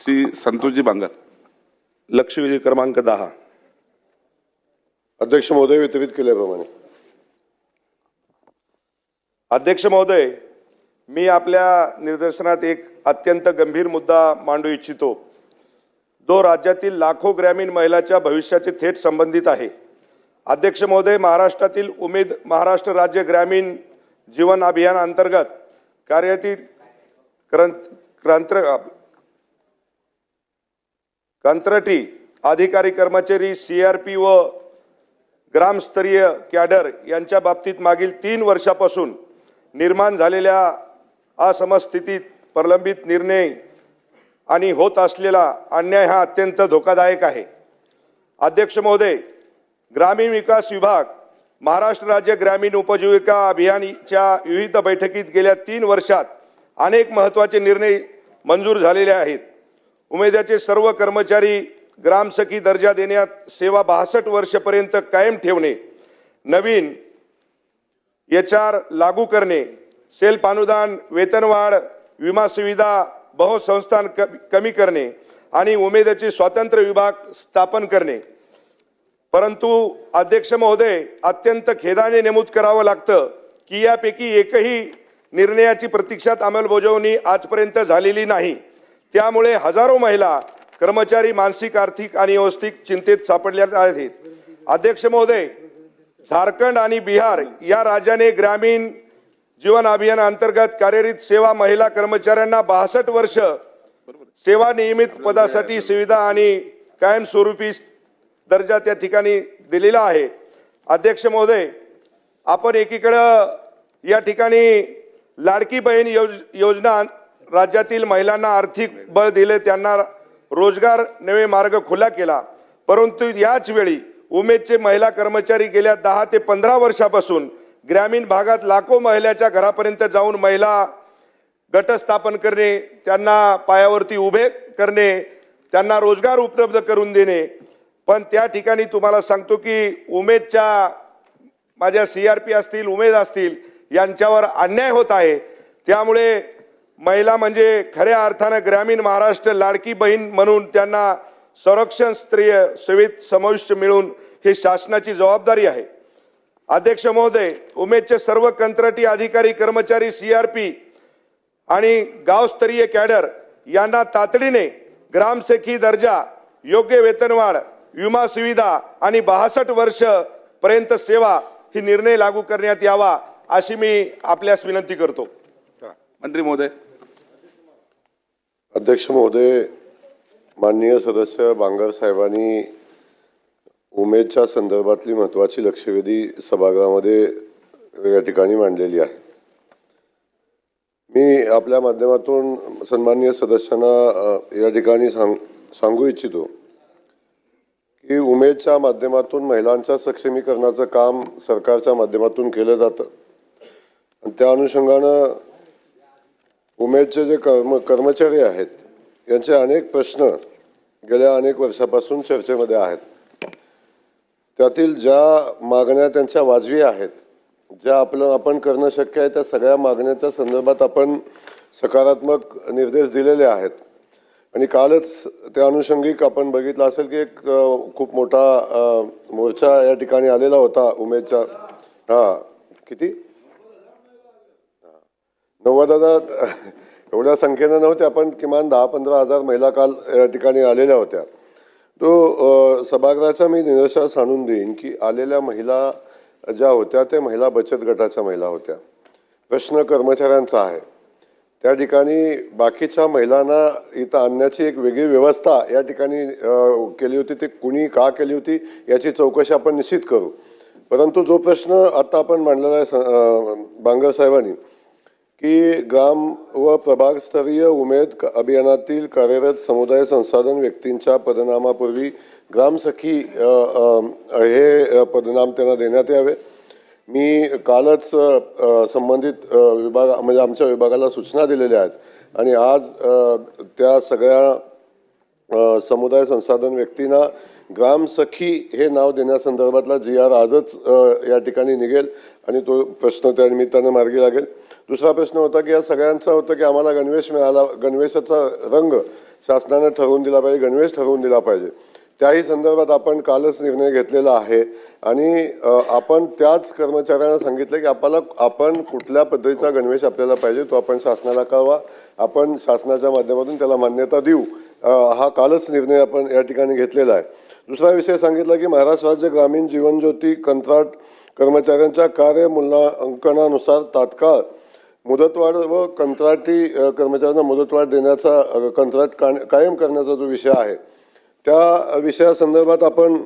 श्री संतोषजी बांगर. लक्षवेधी क्रमांक 10. अध्यक्ष महोदय, वितरित केल्याप्रमाणे. अध्यक्ष महोदय, मी आपल्या निदर्शनात एक अत्यंत गंभीर मुद्दा मांडू इच्छितो, जो राज्यातील लाखो ग्रामीण महिलांच्या भविष्याचे थेट संबंधित आहे. अध्यक्ष महोदय, महाराष्ट्रातील उमेद महाराष्ट्र राज्य ग्रामीण जीवन अभियान अंतर्गत कार्यरत कंत्राटी अधिकारी कर्मचारी CRP व ग्रामस्तरीय कॅडर यांच्या बाबतीत मागील 3 वर्षापासून निर्माण झालेल्या असमस्थितीत प्रलंबित निर्णय आणि होत असलेला अन्याय हा अत्यंत धोकादायक आहे. अध्यक्ष महोदय, ग्रामीण विकास विभाग महाराष्ट्र राज्य ग्रामीण उपजीविका अभियानाच्या विविध बैठकीत गेल्या 3 वर्षात अनेक महत्त्वाचे निर्णय मंजूर झालेले आहेत. उमेदचे सर्व कर्मचारी ग्रामसखी दर्जा देण्यात, सेवा 62 वर्षापर्यंत कायम ठेवणे, नवीन HR लागू करणे, सेल्फ अनुदान, वेतनवाढ, विमा सुविधा, बहुसंस्थान कमी करणे आणि उमेदचे स्वतंत्र विभाग स्थापन करणे. परंतु अध्यक्ष महोदय, अत्यंत खेदाने नमूद करावं लागतं की यापैकी एकही निर्णयाची प्रत्यक्षात अंमलबजावणी आजपर्यंत झालेली नाही. त्यामुळे हजारो महिला कर्मचारी मानसिक, आर्थिक आणि व्यवस्थित चिंतेत सापडल्या आहेत. अध्यक्ष महोदय, झारखंड आणि बिहार या राज्याने ग्रामीण जीवन अभियान अंतर्गत कार्यरत सेवा महिला कर्मचाऱ्यांना 62 वर्ष सेवा नियमित पदासाठी सुविधा आणि कायमस्वरूपी दर्जा त्या ठिकाणी दिलेला आहे. अध्यक्ष महोदय, आपण एकीकडे या ठिकाणी लाडकी बहीण योजना राज्यातील महिलांना आर्थिक बळ दिले, त्यांना रोजगार नवे मार्ग खुला केला. परंतु याच वेळी उमेदचे महिला कर्मचारी गेल्या 10 ते 15 वर्षापासून ग्रामीण भागात लाखो महिलांच्या घरापर्यंत जाऊन महिला गट स्थापन करणे, त्यांना पायावरती उभे करणे, त्यांना रोजगार उपलब्ध करून देणे. पण त्या ठिकाणी तुम्हाला सांगतो की उमेदच्या माझ्या CRP असतील, उमेद असतील, यांच्यावर अन्याय होत आहे. त्यामुळे महिला म्हणजे खऱ्या अर्थाने ग्रामीण महाराष्ट्र लाडकी बहीण म्हणून त्यांना संरक्षण स्तरीय सेवेत समाविष्ट मिळून ही शासनाची जबाबदारी आहे. अध्यक्ष महोदय, उमेदचे सर्व कंत्राटी अधिकारी कर्मचारी CRP आणि गावस्तरीय कॅडर यांना तातडीने ग्रामसखी दर्जा, योग्य वेतनवाढ, विमा सुविधा आणि 62 वर्ष पर्यंत सेवा ही निर्णय लागू करण्यात यावा अशी मी आपल्यास विनंती करतो. मंत्री महोदय. अध्यक्ष महोदय, माननीय सदस्य बांगर साहेबांनी उमेदच्या संदर्भातली महत्त्वाची लक्षवेधी सभागृहामध्ये या ठिकाणी मांडलेली आहे. मी आपल्या माध्यमातून सन्माननीय सदस्यांना या ठिकाणी सांगू इच्छितो की उमेदच्या माध्यमातून महिलांच्या सक्षमीकरणाचं काम सरकारच्या माध्यमातून केलं जातं. आणि त्या अनुषंगानं उमेदचे जे कर्मचारी आहेत यांचे अनेक प्रश्न गेल्या अनेक वर्षापासून चर्चेमध्ये आहेत. त्यातील ज्या मागण्या त्यांच्या वाजवी आहेत, ज्या आपण करणं शक्य आहे, त्या सगळ्या मागण्याच्या संदर्भात आपण सकारात्मक निर्देश दिलेले आहेत. आणि कालच त्या अनुषंगिक आपण बघितलं असेल की एक खूप मोठा मोर्चा या ठिकाणी आलेला होता उमेदचा. किती 90,000 एवढ्या संख्येनं नव्हत्या, पण किमान 10-15 हजार महिला काल या ठिकाणी आलेल्या होत्या. तो सभागृहाचा मी निदर्शनास आणून देईन की आलेल्या महिला ज्या होत्या त्या महिला बचत गटाच्या महिला होत्या. प्रश्न कर्मचाऱ्यांचा आहे. त्या ठिकाणी बाकीच्या महिलांना इथं आणण्याची एक वेगळी व्यवस्था या ठिकाणी केली होती. ती कुणी का केली होती याची चौकशी आपण निश्चित करू. परंतु जो प्रश्न आता आपण मांडलेला आहे बांगर साहेबांनी की ग्राम व प्रभागस्तरीय उमेद अभियानातील कार्यरत समुदाय संसाधन व्यक्तींच्या पदनामापूर्वी ग्रामसखी हे पदनाम त्यांना देण्यात यावे. मी कालच संबंधित विभाग म्हणजे आमच्या विभागाला सूचना दिलेल्या आहेत आणि आज त्या सगळ्या समुदाय संसाधन व्यक्तींना ग्रामसखी हे नाव देण्यासंदर्भातला GR आजच या ठिकाणी निघेल आणि तो प्रश्न त्या निमित्तानं मार्गी लागेल. दुसरा प्रश्न होता की या सगळ्यांचा होता की आम्हाला गणवेश मिळाला, गणवेशाचा रंग शासनानं ठरवून दिला पाहिजे, गणवेश ठरवून दिला पाहिजे. त्याही संदर्भात आपण कालच निर्णय घेतलेला आहे आणि आपण त्याच कर्मचाऱ्यांना सांगितलं की आपण कुठल्या पद्धतीचा गणवेश आपल्याला पाहिजे तो आपण शासनाला कळवा, आपण शासनाच्या माध्यमातून त्याला मान्यता देऊ. हा कालच निर्णय आपण या ठिकाणी घेतलेला आहे. दुसरा विषय सांगितला की महाराष्ट्र राज्य ग्रामीण जीवन ज्योती कंत्राट कर्मचाऱ्यांच्या कार्य मूल्यांकनानुसार तात्काळ मुदतवाढ व कंत्राटी कर्मचाऱ्यांना मुदतवाढ देण्याचा कंत्राट कायम करण्याचा जो विषय आहे त्या विषयासंदर्भात आपण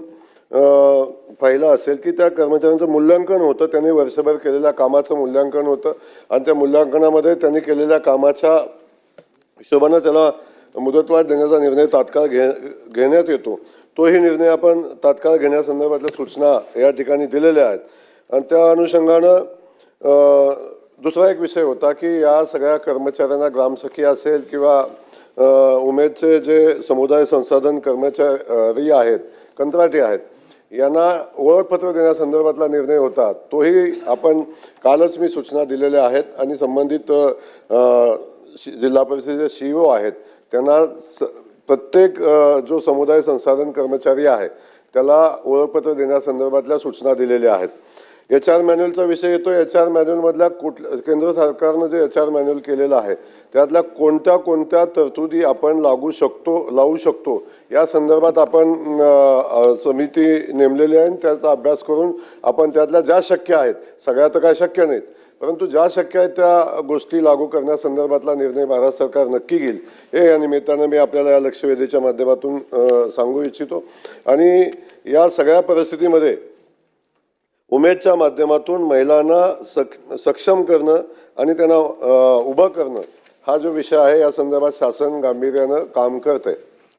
पाहिलं असेल की त्या कर्मचाऱ्यांचं मूल्यांकन होतं, त्यांनी वर्षभर केलेल्या कामाचं मूल्यांकन होतं आणि त्या मूल्यांकनामध्ये त्यांनी केलेल्या कामाच्या हिशोबानं त्याला मुदतवाढ देण्याचा निर्णय तात्काळ घेण्यात येतो. तोही निर्णय आपण तात्काळ घेण्यासंदर्भातल्या सूचना या ठिकाणी दिलेल्या आहेत. आणि त्या अनुषंगानं दुसरा एक विषय होता की या सगळ्या कर्मचाऱ्यांना ग्रामसखी असेल किंवा उमेदचे जे समुदाय संसाधन कर्मचारी आहेत, कंत्राटी आहेत, यांना ओळखपत्र देण्यासंदर्भातला निर्णय होता. तोही आपण कालच मी सूचना दिलेल्या आहेत आणि संबंधित जिल्हा परिषदेचे CEO आहेत त्यांना प्रत्येक जो समुदाय संसाधन कर्मचारी आहे त्याला ओळखपत्र देण्यासंदर्भातल्या सूचना दिलेल्या आहेत. HR मॅन्युअलचा विषय येतो. HR मॅन्युअलमधल्या केंद्र सरकारनं जे HR मॅन्युअल केलेलं आहे त्यातल्या कोणत्या तरतुदी आपण लावू शकतो या संदर्भात आपण समिती नेमलेली आहे. त्याचा अभ्यास करून आपण त्यातल्या ज्या शक्य आहेत, सगळ्या तर काय शक्य नाहीत, परंतु ज्या शक्य आहेत त्या गोष्टी लागू करण्यासंदर्भातला निर्णय भारत सरकार नक्की घेईल हे या निमित्तानं मी आपल्याला या लक्षवेधीच्या माध्यमातून सांगू इच्छितो. आणि या सगळ्या परिस्थितीमध्ये उमेदच्या माध्यमातून महिलांना सक्षम करणं आणि त्यांना उभं करणं हा जो विषय आहे या संदर्भात शासन गांभीर्यानं काम करत आहे.